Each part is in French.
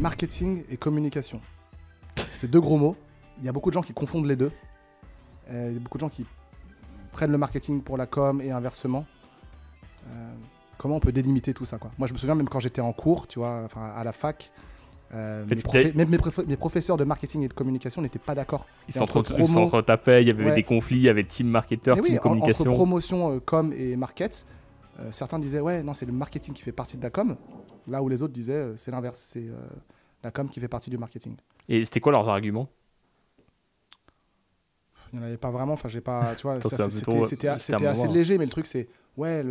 marketing et communication. C'est deux gros mots. Il y a beaucoup de gens qui confondent les deux. Il y a beaucoup de gens qui prennent le marketing pour la com et inversement. Comment on peut délimiter tout ça, quoi. Moi, je me souviens même quand j'étais en cours, tu vois, à la fac, mes professeurs de marketing et de communication n'étaient pas d'accord. Ils s'entretapaient, il y avait des conflits, il y avait team marketeur, team communication. Entre promotion, com et market, certains disaient ouais, non, c'est le marketing qui fait partie de la com, là où les autres disaient c'est l'inverse, c'est la com qui fait partie du marketing. Et c'était quoi leurs arguments? Il n'y en avait pas vraiment, enfin j'ai pas, tu vois, c'était assez léger, mais le truc c'est, ouais,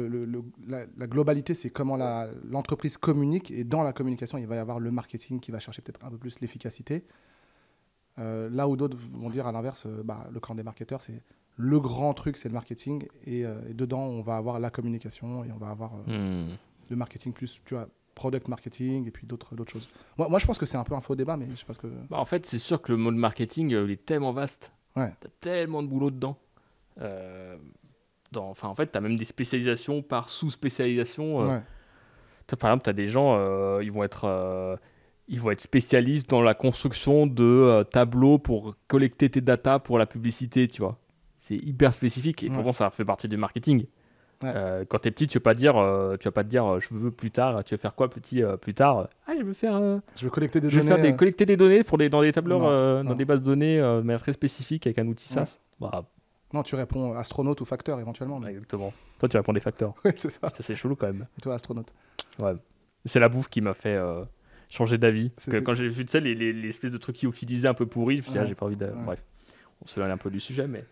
la globalité c'est comment l'entreprise communique, et dans la communication il va y avoir le marketing qui va chercher peut-être un peu plus l'efficacité. Là où d'autres vont dire à l'inverse, le camp des marketeurs c'est le grand truc, c'est le marketing, et dedans on va avoir la communication, et on va avoir le marketing plus, tu vois, product marketing, et puis d'autres choses. Moi je pense que c'est un peu un faux débat, mais je sais pas ce que... en fait c'est sûr que le mode marketing il est tellement vaste. Ouais. T'as tellement de boulot dedans. En fait, t'as même des spécialisations par sous-spécialisation. Ouais. Par exemple, t'as des gens, ils vont être spécialistes dans la construction de tableaux pour collecter tes datas pour la publicité, tu vois. C'est hyper spécifique et pourtant ça fait partie du marketing. Ouais. Quand t'es petit, tu vas pas te dire je veux plus tard, tu vas faire quoi petit plus tard? Je veux collecter des données. Collecter des données dans des tableurs, dans des bases de données de manière très spécifique avec un outil SaaS. Non, tu réponds astronaute ou facteur éventuellement. Mais... Exactement. Toi, tu réponds des facteurs. Oui, c'est ça. C'est chelou quand même. Et toi, astronaute. Ouais. C'est la bouffe qui m'a fait changer d'avis. Parce que quand j'ai vu les espèces de trucs qui lyophilisés un peu pourris, je me suis dit, j'ai pas envie de. Ouais. Bref, on se un peu du sujet, mais.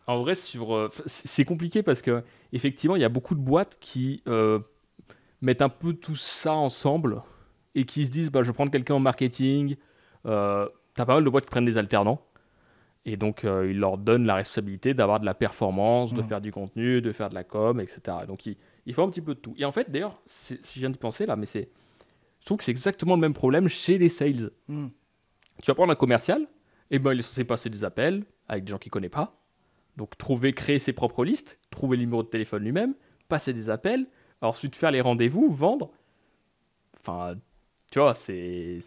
En vrai, c'est compliqué parce que effectivement, il y a beaucoup de boîtes qui mettent un peu tout ça ensemble et qui se disent, je vais prendre quelqu'un en marketing. T'as pas mal de boîtes qui prennent des alternants et donc ils leur donnent la responsabilité d'avoir de la performance, de faire du contenu, de faire de la com, etc. Donc ils font un petit peu de tout. Et en fait, d'ailleurs, si je viens de penser là, mais je trouve que c'est exactement le même problème chez les sales. Tu vas prendre un commercial, et il est censé passer des appels avec des gens qu'il connaît pas. Donc, créer ses propres listes, trouver le numéro de téléphone lui-même, passer des appels, ensuite faire les rendez-vous, vendre. Enfin, tu vois, c'est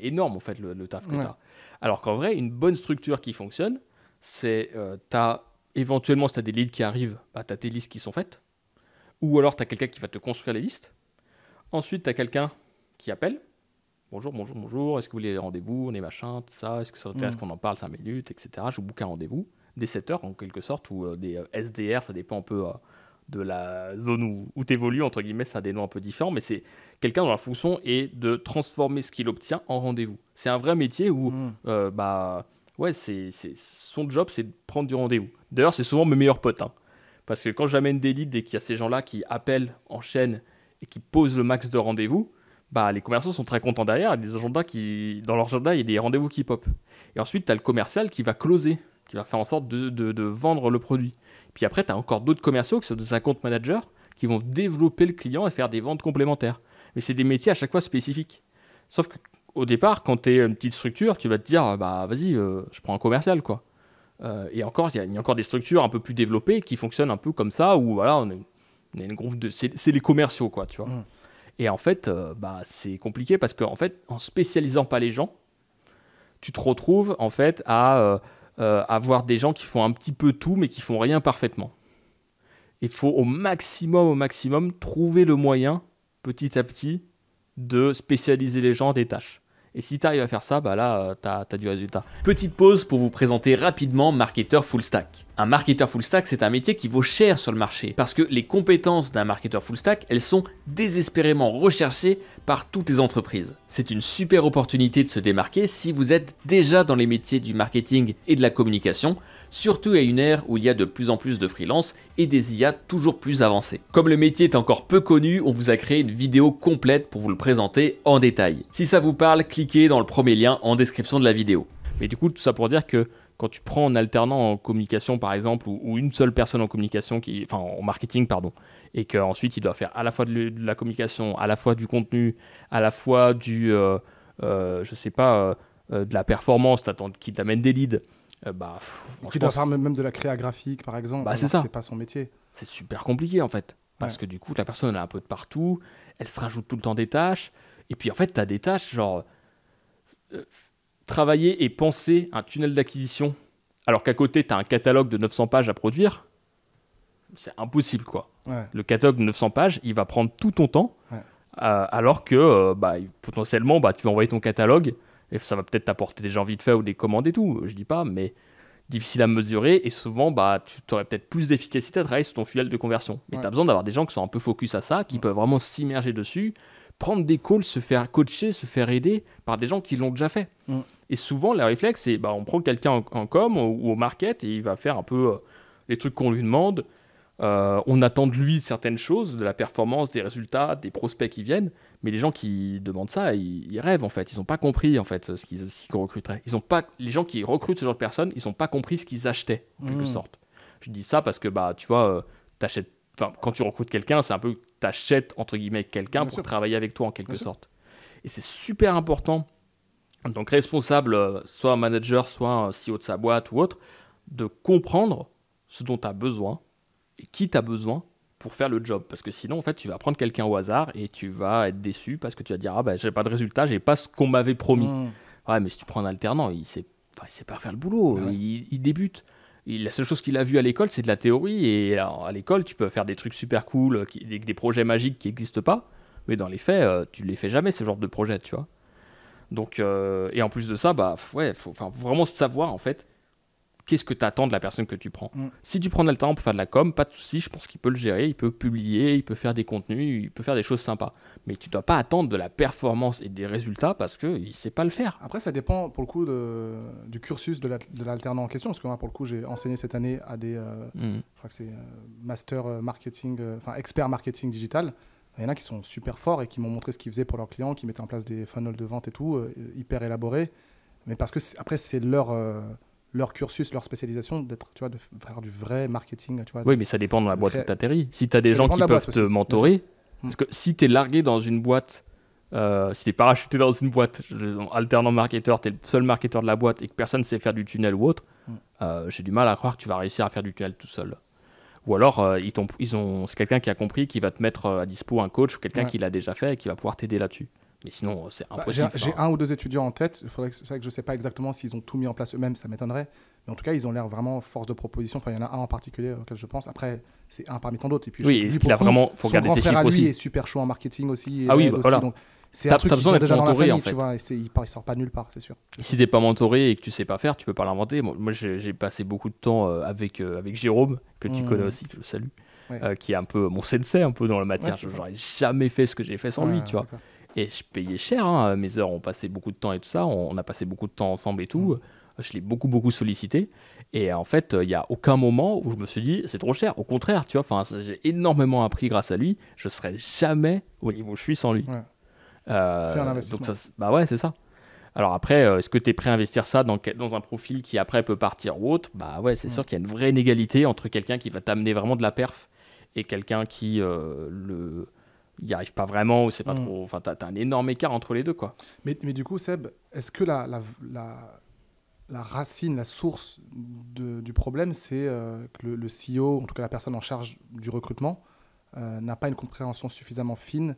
énorme, en fait, le taf que tu as. Alors qu'en vrai, une bonne structure qui fonctionne, c'est, éventuellement, si tu as des leads qui arrivent, tu as tes listes qui sont faites. Ou alors, tu as quelqu'un qui va te construire les listes. Ensuite, tu as quelqu'un qui appelle. Bonjour, est-ce que vous voulez des rendez-vous, on est machin, tout ça, est-ce que ça vous intéresse qu'on en parle 5 minutes, etc. Je vous book un rendez-vous. Des setters en quelque sorte, ou des SDR, ça dépend un peu de la zone où tu évolues, entre guillemets, ça a des noms un peu différents, mais c'est quelqu'un dont la fonction est de transformer ce qu'il obtient en rendez-vous. C'est un vrai métier où, son job, c'est de prendre du rendez-vous. D'ailleurs, c'est souvent mes meilleurs potes, parce que quand j'amène des leads et qu'il y a ces gens-là qui appellent en chaîne et qui posent le max de rendez-vous, les commerciaux sont très contents derrière, il y a des agendas dans leur agenda, il y a des rendez-vous qui pop. Et ensuite, tu as le commercial qui va closer, qui va faire en sorte de vendre le produit. Puis après, tu as encore d'autres commerciaux qui sont des account managers qui vont développer le client et faire des ventes complémentaires. Mais c'est des métiers à chaque fois spécifiques. Sauf qu'au départ, quand tu es une petite structure, tu vas te dire, vas-y, je prends un commercial, quoi. Et encore, il y a encore des structures un peu plus développées qui fonctionnent un peu comme ça, où voilà, on est une groupe de... C'est les commerciaux, quoi, tu vois. Et en fait, c'est compliqué parce qu'en fait, en spécialisant pas les gens, tu te retrouves en fait à avoir des gens qui font un petit peu tout, mais qui font rien parfaitement. Il faut au maximum, trouver le moyen, petit à petit, de spécialiser les gens des tâches. Et si tu arrives à faire ça, là, tu as du résultat. Petite pause pour vous présenter rapidement marketeur full stack. Un marketeur full stack, c'est un métier qui vaut cher sur le marché parce que les compétences d'un marketeur full stack, elles sont désespérément recherchées par toutes les entreprises. C'est une super opportunité de se démarquer si vous êtes déjà dans les métiers du marketing et de la communication, surtout à une ère où il y a de plus en plus de freelance et des IA toujours plus avancées. Comme le métier est encore peu connu, on vous a créé une vidéo complète pour vous le présenter en détail. Si ça vous parle, cliquez dans le premier lien en description de la vidéo. Mais du coup, tout ça pour dire que quand tu prends un alternant en communication par exemple, ou une seule personne en communication, en marketing pardon, et qu'ensuite il doit faire à la fois de la communication, à la fois du contenu, à la fois de la performance, qui t'amène des leads, qui doit faire même de la créa graphique par exemple, c'est pas son métier. C'est super compliqué en fait, parce que du coup la personne elle a un peu de partout, elle se rajoute tout le temps des tâches, Et puis en fait, tu as des tâches genre travailler et penser un tunnel d'acquisition alors qu'à côté, tu as un catalogue de 900 pages à produire. C'est impossible, quoi. Ouais. Le catalogue de 900 pages, il va prendre tout ton temps, Ouais. alors que potentiellement, tu vas envoyer ton catalogue et ça va peut-être t'apporter des gens vite fait ou des commandes et tout, je dis pas, mais difficile à mesurer et souvent, tu aurais peut-être plus d'efficacité à travailler sur ton funnel de conversion. Mais tu as besoin d'avoir des gens qui sont un peu focus à ça, qui peuvent vraiment s'immerger dessus, prendre des calls, se faire coacher, se faire aider par des gens qui l'ont déjà fait. Et souvent, le réflexe, c'est on prend quelqu'un en com ou au market et il va faire un peu les trucs qu'on lui demande. On attend de lui certaines choses, de la performance, des résultats, des prospects qui viennent, mais les gens qui demandent ça, ils rêvent en fait. Ils n'ont pas compris en fait ce qu'ils recruteraient. Les gens qui recrutent ce genre de personnes, ils n'ont pas compris ce qu'ils achetaient en quelque sorte. Je dis ça parce que tu vois, quand tu recrutes quelqu'un, c'est un peu que tu achètes entre guillemets quelqu'un pour travailler avec toi en quelque sorte. Et c'est super important, donc responsable, soit un manager, soit un CEO de sa boîte ou autre, de comprendre ce dont tu as besoin et qui tu as besoin pour faire le job. Parce que sinon, en fait, tu vas prendre quelqu'un au hasard et tu vas être déçu parce que tu vas dire j'ai pas de résultat, j'ai pas ce qu'on m'avait promis. Ouais, mais si tu prends un alternant, il sait pas faire le boulot, il débute. La seule chose qu'il a vue à l'école, c'est de la théorie. Et alors, à l'école, tu peux faire des trucs super cool, des projets magiques qui n'existent pas. Mais dans les faits, tu ne les fais jamais, ce genre de projet, tu vois. Donc, et en plus de ça, faut vraiment savoir, en fait, qu'est-ce que tu attends de la personne que tu prends. Si tu prends un alternant pour faire de la com, pas de souci, je pense qu'il peut le gérer, il peut publier, il peut faire des contenus, il peut faire des choses sympas. Mais tu ne dois pas attendre de la performance et des résultats parce qu'il ne sait pas le faire. Après, ça dépend pour le coup du cursus de l'alternant en question. Parce que moi, pour le coup, j'ai enseigné cette année à des, je crois que c'est master marketing, expert marketing digital. Il y en a qui sont super forts et qui m'ont montré ce qu'ils faisaient pour leurs clients, qui mettaient en place des funnels de vente et tout, hyper élaborés. Mais parce que après, c'est leur cursus, leur spécialisation, de faire du vrai marketing. Tu vois, oui, mais ça dépend de la boîte où tu atterris. Si tu as des gens qui peuvent te mentorer, parce que si tu es largué dans une boîte, si tu es parachuté dans une boîte, alternant marketeur, tu es le seul marketeur de la boîte et que personne ne sait faire du tunnel ou autre, j'ai du mal à croire que tu vas réussir à faire du tunnel tout seul. Ou alors, c'est quelqu'un qui a compris, qui va te mettre à dispo un coach ou quelqu'un qui l'a déjà fait et qui va pouvoir t'aider là-dessus. Mais sinon, c'est impossible. J'ai un ou deux étudiants en tête. C'est vrai que je ne sais pas exactement s'ils ont tout mis en place eux-mêmes, ça m'étonnerait. Mais en tout cas, ils ont l'air vraiment force de proposition. Enfin, il y en a un en particulier auquel je pense. Après, c'est un parmi tant d'autres. Et puis, est-ce qu'il a vraiment... faut regarder ses chiffres aussi. Lui est super chaud en marketing aussi. Voilà. Donc, c'est un truc qui sont déjà dans la famille, tu vois. Et il sort pas nulle part, c'est sûr. Si t'es pas mentoré et que tu sais pas faire, tu peux pas l'inventer. Moi j'ai passé beaucoup de temps avec Jérôme, que tu connais aussi, que je salue, qui est un peu mon sensei un peu dans la matière. J'aurais jamais fait ce que j'ai fait sans lui, tu vois. Et je payais cher, mes heures, on passait beaucoup de temps et tout ça, on a passé beaucoup de temps ensemble et tout. Je l'ai beaucoup sollicité. Et en fait, il n'y a aucun moment où je me suis dit, c'est trop cher. Au contraire, tu vois, j'ai énormément appris grâce à lui. Je ne serais jamais au niveau où je suis sans lui. C'est un investissement. Donc c'est ça. Alors après, est-ce que tu es prêt à investir ça dans un profil qui après peut partir ou autre ? C'est sûr qu'il y a une vraie inégalité entre quelqu'un qui va t'amener vraiment de la perf et quelqu'un qui n'y arrive pas vraiment ou c'est pas trop. Enfin, t'as un énorme écart entre les deux, quoi. Mais du coup, Seb, est-ce que la racine, la source du problème, c'est que le CEO, en tout cas la personne en charge du recrutement, n'a pas une compréhension suffisamment fine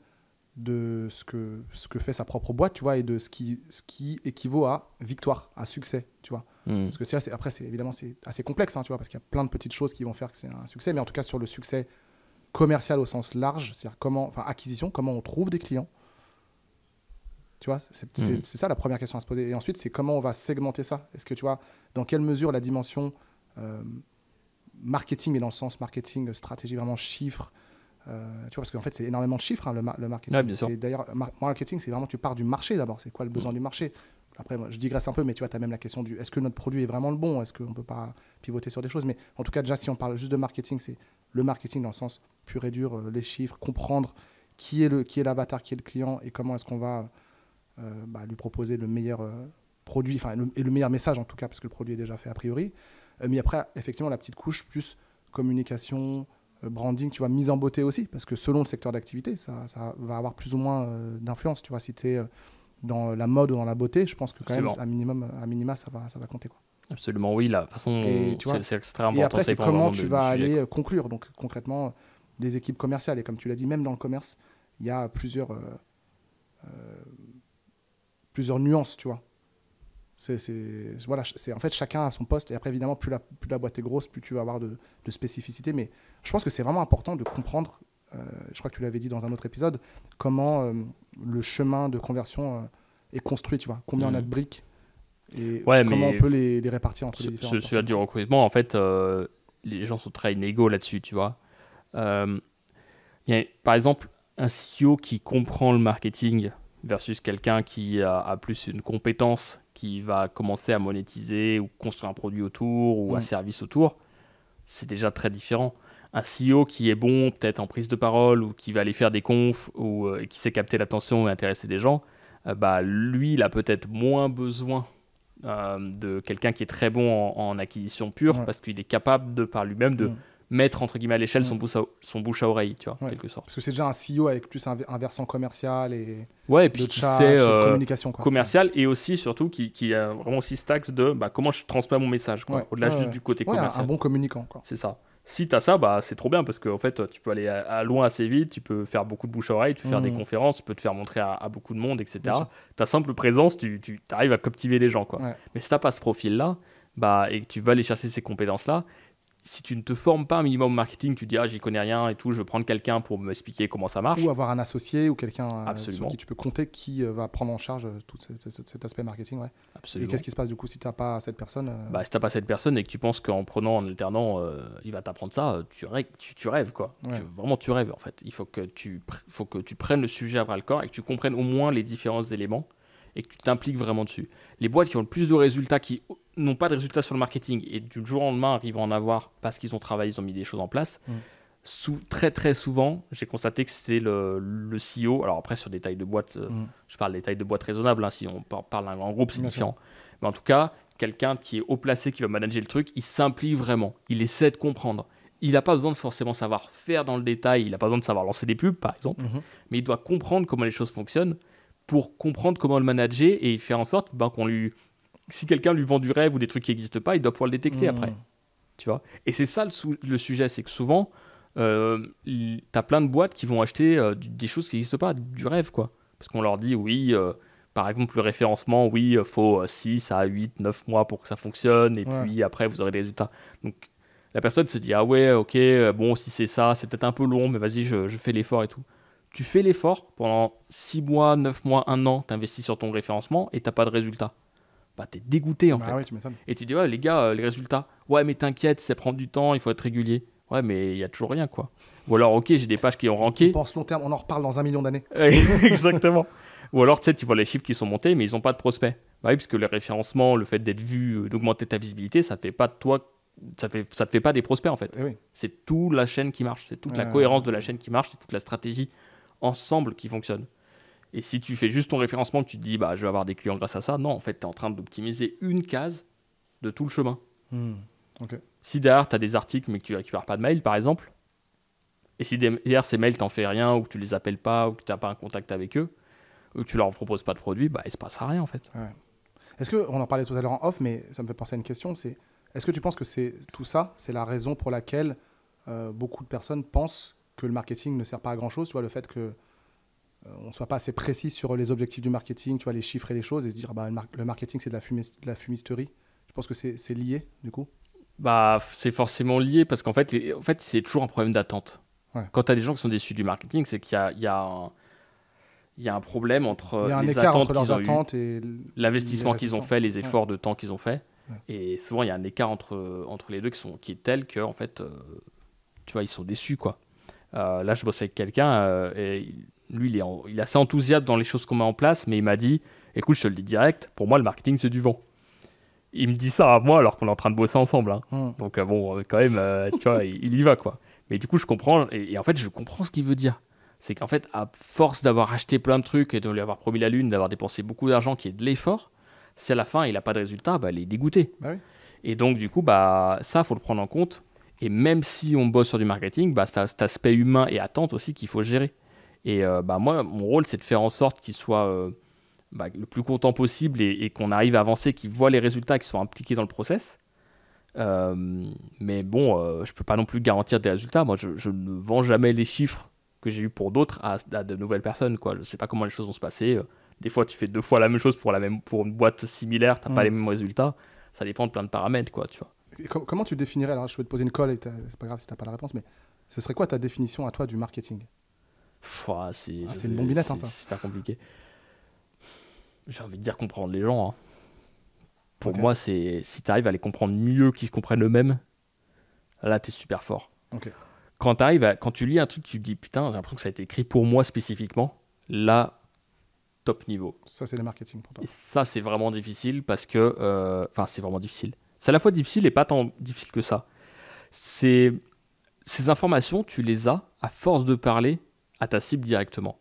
de ce que fait sa propre boîte, tu vois, et de ce qui équivaut à victoire, à succès, tu vois. Parce que après, évidemment, c'est assez complexe, hein, tu vois, parce qu'il y a plein de petites choses qui vont faire que c'est un succès, mais en tout cas, sur le succès commercial au sens large, c'est-à-dire acquisition, comment on trouve des clients. Tu vois, c'est ça la première question à se poser. Et ensuite, c'est comment on va segmenter ça. Est-ce que tu vois, dans quelle mesure la dimension marketing, mais dans le sens marketing, stratégie, vraiment chiffres, tu vois, parce qu'en fait, c'est énormément de chiffres, hein, le marketing. Ouais, d'ailleurs, marketing, c'est vraiment, tu pars du marché d'abord. C'est quoi le besoin du marché ? Après, moi, je digresse un peu, mais tu vois, tu as même la question est-ce que notre produit est vraiment le bon ? Est-ce qu'on ne peut pas pivoter sur des choses ? Mais en tout cas, déjà, si on parle juste de marketing, c'est le marketing dans le sens pur et dur, les chiffres, comprendre qui est l'avatar, qui est le client et comment est-ce qu'on va lui proposer le meilleur produit, et le meilleur message en tout cas, parce que le produit est déjà fait a priori. Mais après, effectivement, la petite couche plus communication, branding, tu vois, mise en beauté aussi, parce que selon le secteur d'activité, ça va avoir plus ou moins d'influence. Tu vois, si tu es dans la mode ou dans la beauté, je pense que quand même, à minima, ça va compter, quoi. Absolument, oui. De toute façon, c'est extrêmement important. Et après, c'est comment tu vas aller conclure. Donc, concrètement, les équipes commerciales, et comme tu l'as dit, même dans le commerce, il y a plusieurs plusieurs nuances, tu vois. Voilà, en fait, chacun a son poste. Et après, évidemment, plus la boîte est grosse, plus tu vas avoir de spécificité. Mais je pense que c'est vraiment important de comprendre, je crois que tu l'avais dit dans un autre épisode, comment le chemin de conversion est construit, tu vois. Combien on a de briques et comment on peut les répartir entre les différentes personnes. Sur du recrutement, en fait, les gens sont très inégaux là-dessus, tu vois. Y a, par exemple, un CEO qui comprend le marketing versus quelqu'un qui a plus une compétence, qui va commencer à monétiser ou construire un produit autour ou un service autour, c'est déjà très différent. Un CEO qui est bon peut-être en prise de parole ou qui va aller faire des confs ou qui sait capter l'attention et intéresser des gens, lui, il a peut-être moins besoin de quelqu'un qui est très bon en acquisition pure parce qu'il est capable de par lui-même de mettre entre guillemets à l'échelle son bouche à oreille, tu vois, en quelque sorte. Parce que c'est déjà un CEO avec plus un versant commercial et puis de chat, de communication, quoi. Commercial et aussi surtout qui a vraiment aussi cet axe de comment je transmets mon message, quoi, au-delà juste du côté commercial. Un bon communicant, quoi. C'est ça. Si tu as ça, c'est trop bien parce qu'en fait, tu peux aller à loin assez vite, tu peux faire beaucoup de bouche à oreille, tu peux faire des conférences, tu peux te faire montrer à beaucoup de monde, etc. Ta simple présence, tu arrives à captiver les gens, quoi. Mais si tu n'as pas ce profil-là, et que tu vas aller chercher ces compétences-là, si tu ne te formes pas un minimum marketing, tu dis j'y connais rien et tout, je vais prendre quelqu'un pour m'expliquer comment ça marche. Ou avoir un associé ou quelqu'un sur qui tu peux compter qui va prendre en charge tout cet aspect marketing. Ouais. Absolument. Et qu'est-ce qui se passe du coup si tu n'as pas cette personne Si tu n'as pas cette personne et que tu penses qu'en prenant, en alternant, il va t'apprendre ça, tu rêves, quoi. Vraiment, tu rêves en fait. Il faut que tu prennes le sujet à bras le corps et que tu comprennes au moins les différents éléments et que tu t'impliques vraiment dessus. Les boîtes qui ont le plus de résultats, qui n'ont pas de résultats sur le marketing et du jour au lendemain arrivent à en avoir parce qu'ils ont travaillé, ils ont mis des choses en place, très très souvent, j'ai constaté que c'était le CEO. Alors après, sur des tailles de boîtes, je parle des tailles de boîtes raisonnables, hein, si on parle d'un grand groupe, c'est différent. Mais en tout cas, quelqu'un qui est haut placé, qui va manager le truc, il s'implique vraiment, il essaie de comprendre. Il n'a pas besoin de forcément savoir faire dans le détail, il n'a pas besoin de savoir lancer des pubs, par exemple, mais il doit comprendre comment les choses fonctionnent pour comprendre comment le manager et faire en sorte si quelqu'un lui vend du rêve ou des trucs qui n'existent pas, il doit pouvoir le détecter après. Tu vois. Et c'est ça le sujet, c'est que souvent, tu as plein de boîtes qui vont acheter des choses qui n'existent pas, du rêve, quoi. Parce qu'on leur dit, par exemple, le référencement, il faut 6 à 8, 9 mois pour que ça fonctionne, et puis après, vous aurez des résultats. Donc, la personne se dit, si c'est ça, c'est peut-être un peu long, mais vas-y, je fais l'effort et tout. Tu fais l'effort pendant 6 mois, 9 mois, 1 an, tu investis sur ton référencement et tu n'as pas de résultat. T'es dégoûté en fait. Oui, tu m'étonnes. Et tu dis, les gars, les résultats, mais t'inquiète, ça prend du temps, il faut être régulier. Ouais, mais il n'y a toujours rien, quoi. Ou alors, j'ai des pages qui ont ranké. On pense long terme, on en reparle dans 1 million d'années. Exactement. Ou alors, tu vois les chiffres qui sont montés, mais ils n'ont pas de prospects. Oui, parce que le référencement, le fait d'être vu, d'augmenter ta visibilité, ça ne fait pas de toi, ça te fait pas des prospects en fait. C'est toute la chaîne qui marche, c'est toute la cohérence de la chaîne qui marche, c'est toute la stratégie ensemble qui fonctionne. Et si tu fais juste ton référencement, que tu te dis je vais avoir des clients grâce à ça, non, en fait, tu es en train d'optimiser une case de tout le chemin. Si derrière, tu as des articles mais que tu ne récupères pas de mails, par exemple, et si derrière ces mails, tu n'en fais rien, ou que tu ne les appelles pas, ou que tu n'as pas un contact avec eux, ou que tu leur proposes pas de produit, il ne se passera rien, en fait. Est-ce qu'on en parlait tout à l'heure en off, mais ça me fait penser à une question, est-ce que tu penses que tout ça, c'est la raison pour laquelle beaucoup de personnes pensent que le marketing ne sert pas à grand-chose, tu vois, le fait que on ne soit pas assez précis sur les objectifs du marketing, tu vois, les chiffres et les choses, et se dire le marketing c'est de la fumisterie. Je pense que c'est lié du coup. C'est forcément lié parce qu'en fait, c'est toujours un problème d'attente. Quand tu as des gens qui sont déçus du marketing, c'est qu'il y a un problème entre les attentes entre leurs attentes et l'investissement qu'ils ont fait, les efforts de temps qu'ils ont fait. Et souvent, il y a un écart entre les deux qui est tel que, en fait, tu vois, ils sont déçus, quoi. Là, je bosse avec quelqu'un et lui, il est assez enthousiaste dans les choses qu'on met en place, mais il m'a dit, écoute, je te le dis direct, pour moi, le marketing, c'est du vent. Il me dit ça à moi alors qu'on est en train de bosser ensemble. Hein. Donc, quand même, tu vois, il y va, quoi. Mais du coup, je comprends, et en fait, je comprends ce qu'il veut dire. C'est qu'en fait, à force d'avoir acheté plein de trucs et de lui avoir promis la lune, d'avoir dépensé beaucoup d'argent, qui est de l'effort, si à la fin, il n'a pas de résultat, il est dégoûté. Et donc, du coup, ça, il faut le prendre en compte. Et même si on bosse sur du marketing, c'est cet aspect humain et attente aussi qu'il faut gérer. Et moi, mon rôle, c'est de faire en sorte qu'il soit le plus content possible et qu'on arrive à avancer, qu'il voit les résultats qui sont impliqués dans le process. Mais bon, je ne peux pas non plus garantir des résultats. Moi, je ne vends jamais les chiffres que j'ai eu pour d'autres à de nouvelles personnes, quoi. Je ne sais pas comment les choses vont se passer Des fois, tu fais 2 fois la même chose pour une boîte similaire, tu n'as pas les mêmes résultats. Ça dépend de plein de paramètres, quoi, tu vois. Et comment tu définirais, alors je vais te poser une colle, et c'est pas grave si tu n'as pas la réponse, mais ce serait quoi ta définition à toi du marketing? C'est une bombinette, ça. C'est pas compliqué. J'ai envie de dire comprendre les gens. Hein. Pour moi, si tu arrives à les comprendre mieux qu'ils se comprennent eux-mêmes, là, tu es super fort. Quand tu lis un truc, tu te dis, putain, j'ai l'impression que ça a été écrit pour moi spécifiquement, là, top niveau. Ça, c'est le marketing pour toi. Et ça, c'est vraiment difficile parce que... c'est vraiment difficile. C'est à la fois difficile et pas tant difficile que ça. Ces informations, tu les as à force de parler à ta cible directement.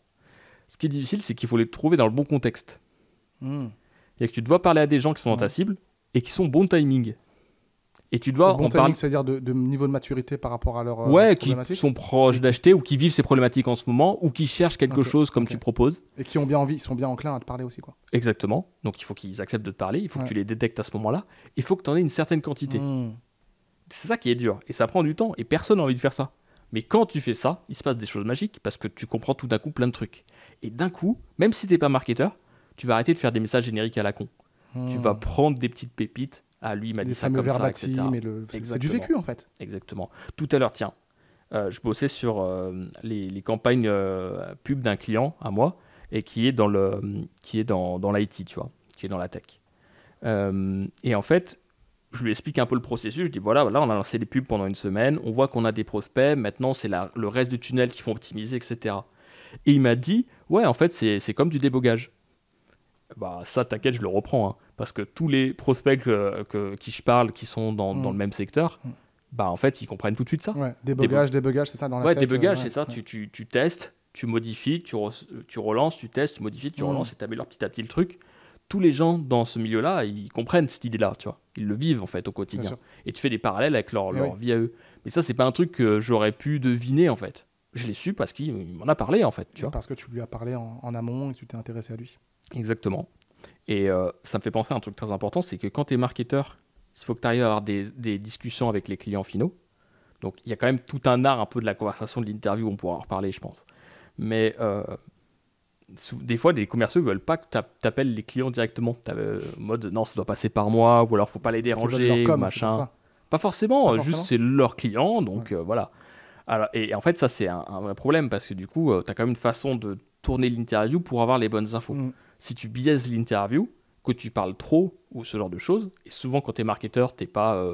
Ce qui est difficile, c'est qu'il faut les trouver dans le bon contexte. Et que tu dois parler à des gens qui sont dans ta cible et qui sont bon timing. Et tu dois bon timing, c'est-à-dire de niveau de maturité par rapport à leur qui sont proches d'acheter ou qui vivent ces problématiques en ce moment ou qui cherchent quelque chose comme tu proposes. Et qui ont bien envie, ils sont bien enclins à te parler aussi, quoi. Exactement. Donc il faut qu'ils acceptent de te parler, il faut que tu les détectes à ce moment-là. Il faut que tu en aies une certaine quantité. C'est ça qui est dur. Et ça prend du temps et personne n'a envie de faire ça. Mais quand tu fais ça, il se passe des choses magiques parce que tu comprends tout d'un coup plein de trucs. Et d'un coup, même si tu n'es pas marketeur, tu vas arrêter de faire des messages génériques à la con. Tu vas prendre des petites pépites. Ah, lui, il m'a dit ça comme ça, etc. C'est du vécu, en fait. Exactement. Tout à l'heure, tiens, je bossais sur les campagnes pub d'un client à moi et qui est dans l'IT, tu vois, qui est dans la tech. Et en fait, je lui explique un peu le processus. Je dis, voilà, on a lancé les pubs pendant une semaine. On voit qu'on a des prospects. Maintenant, c'est le reste du tunnel qu'il faut optimiser, etc. Et il m'a dit, ouais, en fait, c'est comme du débogage. Bah, ça, t'inquiète, je le reprends. Hein, parce que tous les prospects qui je parle, qui sont dans le même secteur, bah, en fait, ils comprennent tout de suite ça. Ouais, débogage, c'est ça dans la tech. Débogage, c'est ça. Tu testes, tu modifies, tu relances, tu testes, tu modifies, tu relances et tu améliores petit à petit le truc. Tous les gens dans ce milieu-là, ils comprennent cette idée-là, tu vois. Ils le vivent, en fait, au quotidien. Et tu fais des parallèles avec leur vie à eux. Mais ça, c'est pas un truc que j'aurais pu deviner, en fait. Je l'ai su parce qu'il m'en a parlé, en fait. Tu vois. Parce que tu lui as parlé en amont et tu t'es intéressé à lui. Exactement. Et ça me fait penser à un truc très important, c'est que quand tu es marketeur, il faut que tu arrives à avoir des discussions avec les clients finaux. Donc, il y a quand même tout un art un peu de la conversation, de l'interview, on pourra en reparler, je pense. Mais des fois, des commerciaux ne veulent pas que tu appelles les clients directement. Mode, non, ça doit passer par moi, ou alors, faut pas les déranger, machin. Pas forcément, juste c'est leur client, donc voilà. Alors, et en fait, ça, c'est un vrai problème, parce que du coup, tu as quand même une façon de tourner l'interview pour avoir les bonnes infos. Si tu biaises l'interview, que tu parles trop ou ce genre de choses, et souvent quand tu es marketeur, tu n'es pas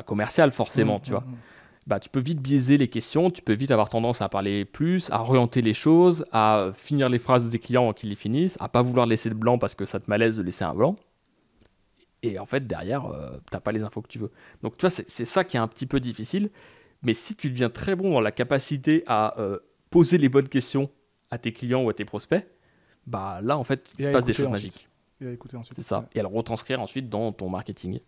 commercial forcément, tu vois. Bah, tu peux vite biaiser les questions, tu peux vite avoir tendance à parler plus, à orienter les choses, à finir les phrases des clients avant qu'ils les finissent, à pas vouloir laisser de blanc parce que ça te malaise de laisser un blanc. Et en fait, derrière, tu n'as pas les infos que tu veux. Donc, tu vois, c'est ça qui est un petit peu difficile. Mais si tu deviens très bon dans la capacité à poser les bonnes questions à tes clients ou à tes prospects, bah là, en fait, il se passe des choses magiques. Et à écouter ensuite. C'est ça. Et à le retranscrire ensuite dans ton marketing.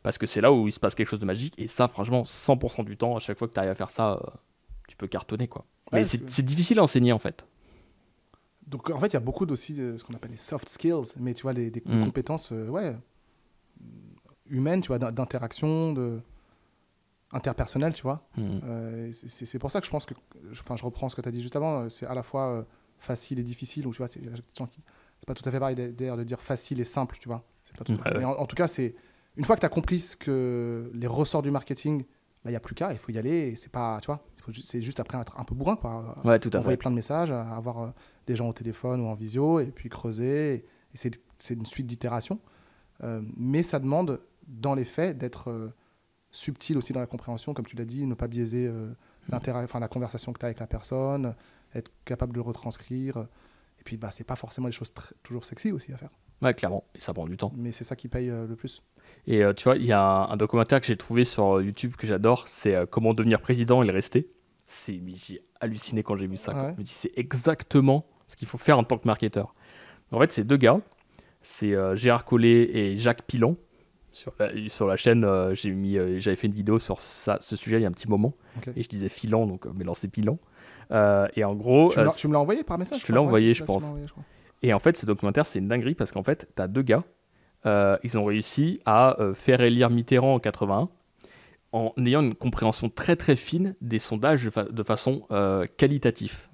Parce que c'est là où il se passe quelque chose de magique. Et ça, franchement, 100% du temps, à chaque fois que tu arrives à faire ça, tu peux cartonner, quoi. Mais c'est difficile à enseigner, en fait. Donc, en fait, il y a beaucoup aussi de ce qu'on appelle les soft skills. Mais tu vois, des compétences humaines, tu vois, d'interaction, interpersonnelles, tu vois. C'est pour ça que je pense que... je reprends ce que tu as dit juste avant. C'est à la fois... facile et difficile, ou tu vois, c'est pas tout à fait pareil d'ailleurs de dire facile et simple, tu vois. C'est pas tout à fait... Mais en tout cas, c'est une fois que tu as compris les ressorts du marketing, il n'y a plus qu'à, il faut y aller, et c'est pas, tu vois, c'est juste après être un peu bourrin, quoi. Ouais, tout à fait. Envoyer plein de messages, avoir des gens au téléphone ou en visio, et puis creuser, et c'est une suite d'itérations. Mais ça demande, dans les faits, d'être subtil aussi dans la compréhension, comme tu l'as dit, ne pas biaiser la conversation que tu as avec la personne, être capable de le retranscrire. Et puis, c'est pas forcément des choses toujours sexy aussi à faire. Ouais, clairement. Et ça prend du temps. Mais c'est ça qui paye le plus. Et tu vois, il y a un documentaire que j'ai trouvé sur YouTube que j'adore. C'est Comment devenir président et le rester. J'ai halluciné quand j'ai vu ça. Je me dis, c'est exactement ce qu'il faut faire en tant que marketeur. En fait, c'est 2 gars. C'est Gérard Collet et Jacques Pilon. Sur la chaîne, j'avais fait une vidéo sur ce sujet il y a un petit moment. Et je disais Filan, donc mais non, c'est Pilon. Et en gros, tu me l'as envoyé par message? Je te l'ai envoyé, je pense. Et en fait, ce documentaire, c'est une dinguerie parce qu'en fait, tu as 2 gars. Ils ont réussi à faire élire Mitterrand en 81 en ayant une compréhension très très fine des sondages de façon qualitative.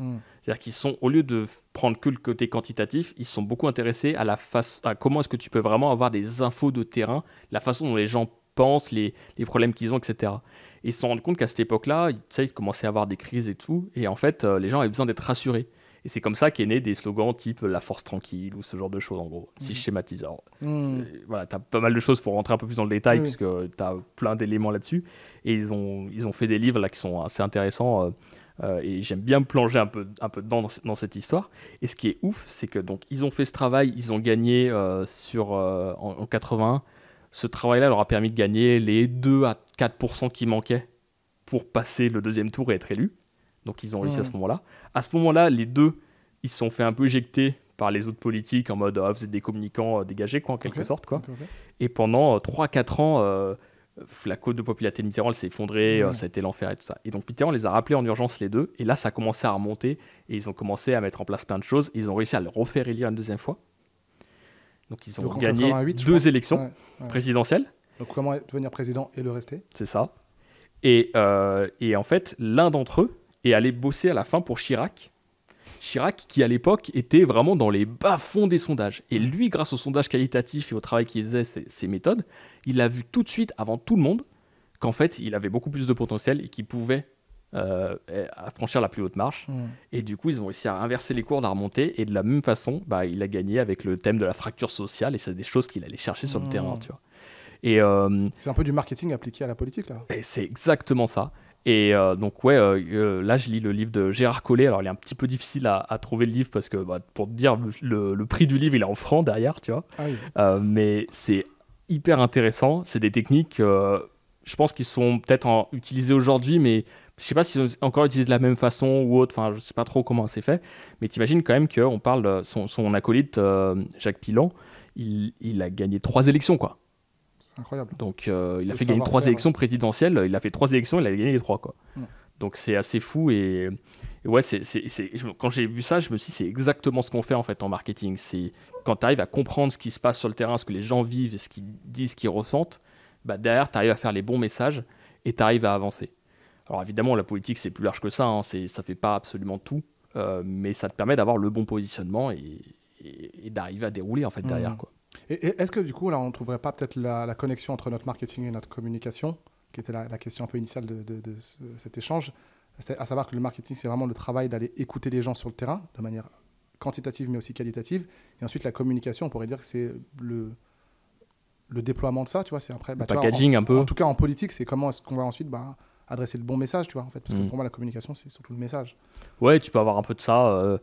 C'est-à-dire qu'ils sont, au lieu de prendre que le côté quantitatif, ils sont beaucoup intéressés à comment est-ce que tu peux vraiment avoir des infos de terrain, la façon dont les gens pensent, les problèmes qu'ils ont, etc. Et ils se sont rendus compte qu'à cette époque-là, ils commençaient à avoir des crises et tout, et en fait, les gens avaient besoin d'être rassurés. Et c'est comme ça qu'est né des slogans type la force tranquille ou ce genre de choses, en gros, si je schématise. Alors, voilà, tu as pas mal de choses, il faut rentrer un peu plus dans le détail, puisque tu as plein d'éléments là-dessus. Et ils ont fait des livres là, qui sont assez intéressants, et j'aime bien me plonger un peu dedans dans cette histoire. Et ce qui est ouf, c'est que donc, ils ont fait ce travail, ils ont gagné en 81. Ce travail-là leur a permis de gagner les 2 à 4% qui manquaient pour passer le deuxième tour et être élus. Donc ils ont réussi à ce moment-là. À ce moment-là, les deux, ils se sont fait un peu éjecter par les autres politiques en mode vous êtes des communicants dégagés, quoi, en quelque sorte. Quoi. Et pendant 3-4 ans, la cote de popularité de Mitterrand s'est effondrée, ça a été l'enfer et tout ça. Et donc Mitterrand les a rappelés en urgence les deux. Et là, ça a commencé à remonter et ils ont commencé à mettre en place plein de choses. Et ils ont réussi à le refaire élire une deuxième fois. Donc ils ont gagné 2 élections présidentielles. Donc comment devenir président et le rester. C'est ça. Et en fait, l'un d'entre eux est allé bosser à la fin pour Chirac. Chirac, qui à l'époque était vraiment dans les bas-fonds des sondages. Et lui, grâce au sondage qualitatif et au travail qu'il faisait, ses méthodes, il a vu tout de suite, avant tout le monde, qu'en fait, il avait beaucoup plus de potentiel et qu'il pouvait franchir la plus haute marche. Et du coup, ils ont réussi à inverser les courbes, à remonter. Et de la même façon, il a gagné avec le thème de la fracture sociale. Et c'est des choses qu'il allait chercher sur le terrain, tu vois. Et, c'est un peu du marketing appliqué à la politique, là. Et c'est exactement ça. Et donc, là, je lis le livre de Gérard Collet. Alors, il est un petit peu difficile à trouver le livre parce que, pour te dire, le prix du livre, il est en francs derrière, tu vois. Ah oui. Mais c'est hyper intéressant. C'est des techniques, je pense, qui sont peut-être utilisées aujourd'hui, mais je ne sais pas si c'est encore utilisé de la même façon ou autre. Enfin, je ne sais pas trop comment c'est fait. Mais t'imagines quand même qu'on parle de son acolyte, Jacques Pilan, il a gagné 3 élections, quoi. Incroyable. Donc il a fait gagner 3 élections présidentielles, il a fait 3 élections, il a gagné les 3, quoi. Donc c'est assez fou et ouais, quand j'ai vu ça, je me suis dit c'est exactement ce qu'on fait en fait en marketing. C'est quand tu arrives à comprendre ce qui se passe sur le terrain, ce que les gens vivent, ce qu'ils disent, ce qu'ils ressentent, derrière tu arrives à faire les bons messages et tu arrives à avancer. Alors évidemment la politique c'est plus large que ça, hein, ça fait pas absolument tout, mais ça te permet d'avoir le bon positionnement et d'arriver à dérouler en fait derrière, quoi. Et est-ce que du coup, là, on ne trouverait pas peut-être la connexion entre notre marketing et notre communication, qui était la question un peu initiale de cet échange, à savoir que le marketing, c'est vraiment le travail d'aller écouter les gens sur le terrain, de manière quantitative mais aussi qualitative, et ensuite la communication, on pourrait dire que c'est le déploiement de ça, tu vois, c'est après... le packaging un peu. En tout cas, en politique, c'est comment est-ce qu'on va ensuite adresser le bon message, tu vois, en fait, parce que pour moi, la communication, c'est surtout le message. Ouais, tu peux avoir un peu de ça...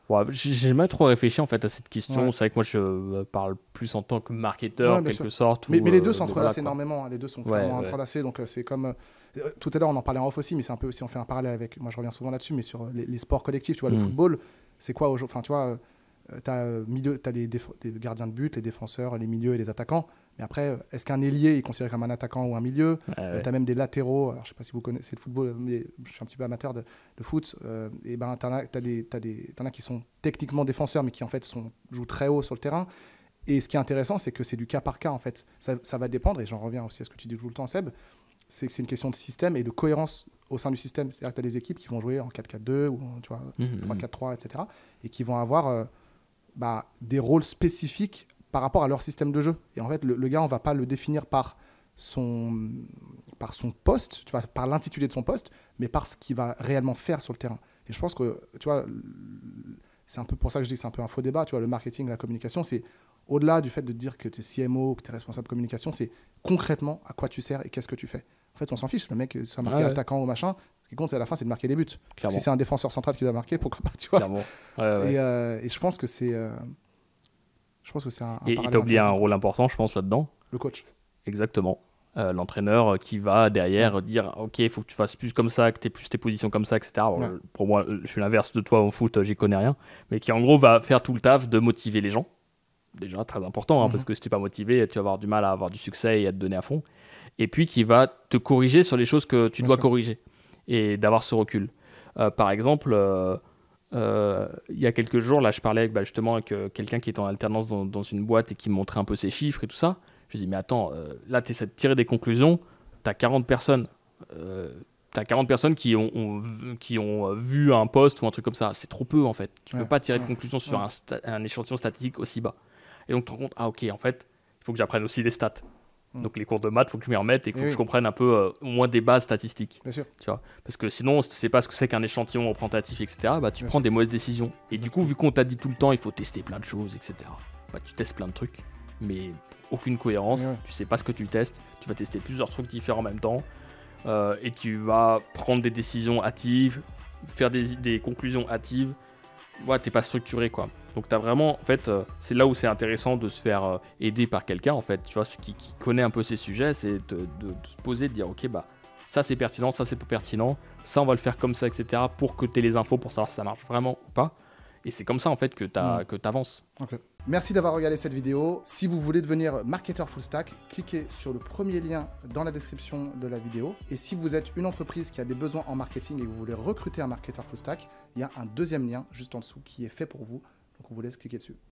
Ouais, j'ai jamais trop réfléchi en fait à cette question. Ouais. C'est vrai que moi je parle plus en tant que marketeur en quelque sorte. Mais les deux s'entrelacent énormément. Les deux sont vraiment entrelacés. Donc c'est comme tout à l'heure on en parlait en off aussi, mais c'est un peu si on fait un parallèle avec. Moi je reviens souvent là-dessus, mais sur les sports collectifs, tu vois, le football, c'est quoi aujourd'hui ? Enfin tu vois, t'as les gardiens de but, les défenseurs, les milieux et les attaquants. Mais après, est-ce qu'un ailier est considéré comme un attaquant ou un milieu ? T'as même des latéraux. Alors, je ne sais pas si vous connaissez le football, mais je suis un petit peu amateur de foot. Et t'en as qui sont techniquement défenseurs, mais qui en fait jouent très haut sur le terrain. Et ce qui est intéressant, c'est que c'est du cas par cas en fait. Ça va dépendre, et j'en reviens aussi à ce que tu dis tout le temps, Seb, c'est que c'est une question de système et de cohérence au sein du système. C'est-à-dire que tu as des équipes qui vont jouer en 4-4-2 ou en 3-4-3, etc. et qui vont avoir des rôles spécifiques par rapport à leur système de jeu. Et en fait, le gars, on ne va pas le définir par son poste, tu vois, par l'intitulé de son poste, mais par ce qu'il va réellement faire sur le terrain. Et je pense que, tu vois, c'est un peu pour ça que je dis que c'est un peu un faux débat. Tu vois, le marketing, la communication, c'est au-delà du fait de dire que tu es CMO, que tu es responsable de communication, c'est concrètement à quoi tu sers et qu'est-ce que tu fais. En fait, on s'en fiche. Le mec soit marqué attaquant ou machin, ce qui compte, c'est à la fin, c'est de marquer des buts. Clairement. Si c'est un défenseur central qui doit marquer, pourquoi pas, tu vois. Et je pense que c'est... Et tu as oublié un rôle important, je pense, là-dedans. Le coach. Exactement. L'entraîneur qui va derrière dire ok, il faut que tu fasses plus comme ça, que tu aies plus tes positions comme ça, etc. Alors, pour moi, je suis l'inverse de toi au foot, j'y connais rien. Mais qui en gros va faire tout le taf de motiver les gens. Déjà très important, parce que si tu n'es pas motivé, tu vas avoir du mal à avoir du succès et à te donner à fond. Et puis qui va te corriger sur les choses que tu dois corriger et d'avoir ce recul. Par exemple. Il y a quelques jours, là, je parlais justement avec quelqu'un qui est en alternance dans une boîte et qui me montrait un peu ses chiffres et tout ça. Je lui dis, mais attends, là, tu essaies de tirer des conclusions, tu as 40 personnes, tu tu as 40 personnes qui ont vu un post ou un truc comme ça. C'est trop peu, en fait. Tu peux pas tirer de conclusion sur un échantillon statistique aussi bas. Et donc, tu te rends compte, ok, en fait, il faut que j'apprenne aussi les stats. Donc, les cours de maths, il faut que je m'y remette et que je comprenne un peu, au moins des bases statistiques. Bien sûr. Tu vois, parce que sinon, si tu sais pas ce que c'est qu'un échantillon représentatif, etc., bah, tu prends des mauvaises décisions. Et du coup, vu qu'on t'a dit tout le temps, il faut tester plein de choses, etc., bah, tu testes plein de trucs, mais aucune cohérence. Tu sais pas ce que tu testes. Tu vas tester plusieurs trucs différents en même temps. Et tu vas prendre des décisions hâtives, faire des conclusions hâtives. Ouais, t'es pas structuré, quoi. Donc t'as vraiment, en fait, c'est là où c'est intéressant de se faire aider par quelqu'un, en fait, tu vois, qui connaît un peu ces sujets, c'est de se poser, de dire, ok, bah, ça c'est pertinent, ça c'est pas pertinent, ça on va le faire comme ça, etc., pour que t'aies les infos pour savoir si ça marche vraiment ou pas. Et c'est comme ça, en fait, que t'avances. Ok. Merci d'avoir regardé cette vidéo. Si vous voulez devenir marketeur full stack, cliquez sur le premier lien dans la description de la vidéo. Et si vous êtes une entreprise qui a des besoins en marketing et que vous voulez recruter un marketeur full stack, il y a un deuxième lien juste en dessous qui est fait pour vous. Donc on vous laisse cliquer dessus.